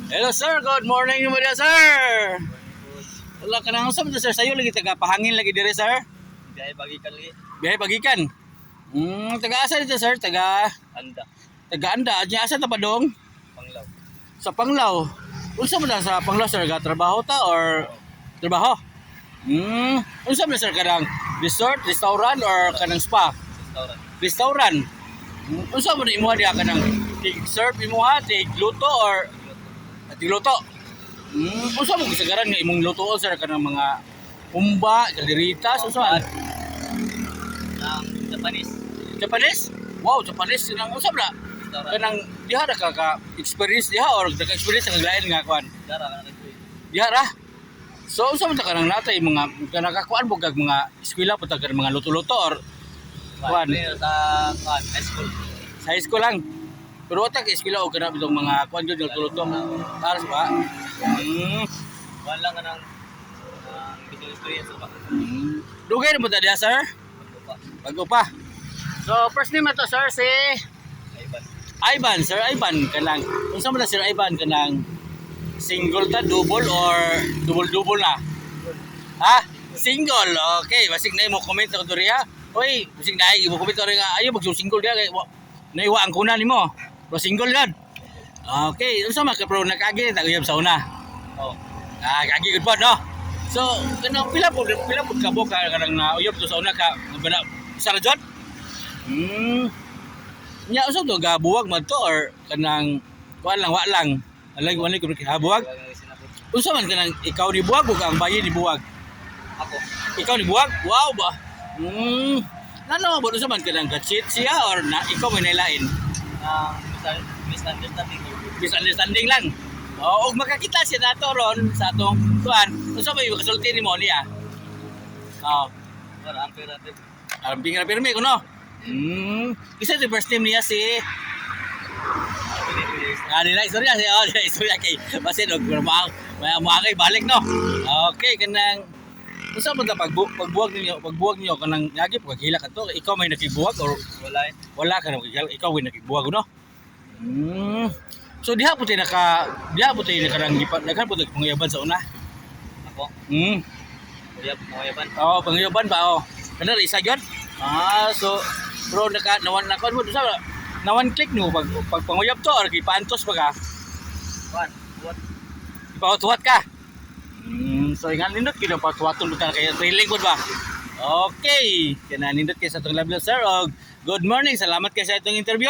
Hello sir, good morning mo dia sir. Wala ka nang usap sir, sayo lagi taga pahangin lagi dire sir. Biyahe bagikan lagi. Biyahe pagikan. Taga asa dito sir? Taga Anda. Anda. Anya asa ta padong? Panglaw. Sa Panglao. Unsa man na sa Panglao sir? Ga trabaho ta or trabaho? Unsa man sir kanang resort, restaurant or kanang spa? Restaurant. Restaurant. Unsa man imuha diha kanang tig-serve imuha, tig-luto or tig-luto? Unsa mo gisagaran nga imong lutoon sir kanang mga umba, kaliritas, unsa man? Japanese. Japanese? Wow, Japanese nang usab na. Restaurant. Kanang diha ra ka experience diha or naka-experience sa lain nga kuan. Dara ka na ito. Diha ra. So unsa man ta kanang natay mga kanang kakuan mo kag mga eskwela pud kag mga luto-luto or kuan Sa high school. sa high school lang. Pero wata ka eskwela o kana bitong mga kuan jud luto-luto. Aras ba? Kuhan lang ka ng business experience ba? Dugay na mo ta diha sir? Bago pa. Bago pa. So first name to sir si Ivan. Ivan, Sir Ivan kanang. Unsa man na Sir Ivan kanang single ta, double or double na? Ha? Single. Okay, basig na mo comment ko diri ha. Oy, basig na imo comment diri nga ayo mag single dia kay naiwa ang kuna nimo. Pro single gad. Okay, unsa man ka pro nakagi ta uyab sa una. Oh. Kagi gud po no. So, kanang pila po ka bo ka kanang na uyab to sa una ka bana sa rajot? Nya usab to gabuwag man to or kanang wa lang. Alang wala ko habuwag. Unsa man kanang ikaw ni buwag ug ang bayi ni buwag? Ako. Ikaw ni buwag? Wow ba? Nano ba unsa man kanang ka-cheat siya or na ikaw may nailain? Misunderstanding. Misunderstanding lang. O ug makakita siya nato ron sa atong tuan. Unsa ba yung kasulti nimo niya? Oh, Wala, ampere. arbing ra pirmi kuno. Isa the first name niya si nila istorya si istorya kay basin og mga kay balik no. Okay kanang unsa man ta pagbuwag niyo kanang yagi pagkila kadto ikaw may nakibuwag or Wala. wala ka nang ikaw may nakibuwag no. So diha puti nakarang naghan puti pangayaban sa una. Ako. Mayaban. Oh, pangayaban ba oh. Kana isa gyud. So bro nawan mo sa nawan click no pag panguyab to or kipantos pa ka. Kuhan. What? Ipawat ka. So ingan nindot kid patuwaton buta kay trailing pod ba. Okay, kana nindot kay sa tong level sir og good morning. Salamat kay sa itong interview.